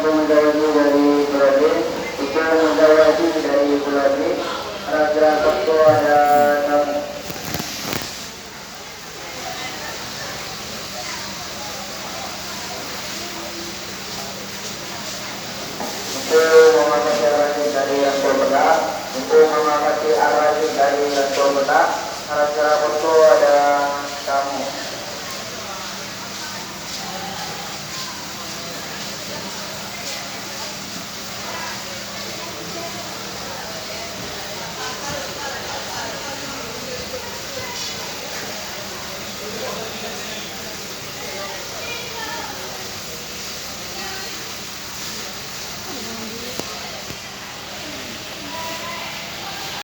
Mendayani dari Buladin, Ibu Mendayani dari Buladin, Raja Koko ada 6. Untuk mengamati arah dari yang berbeda, untuk mengamati arah dari yang berbeda, Raja Koko ada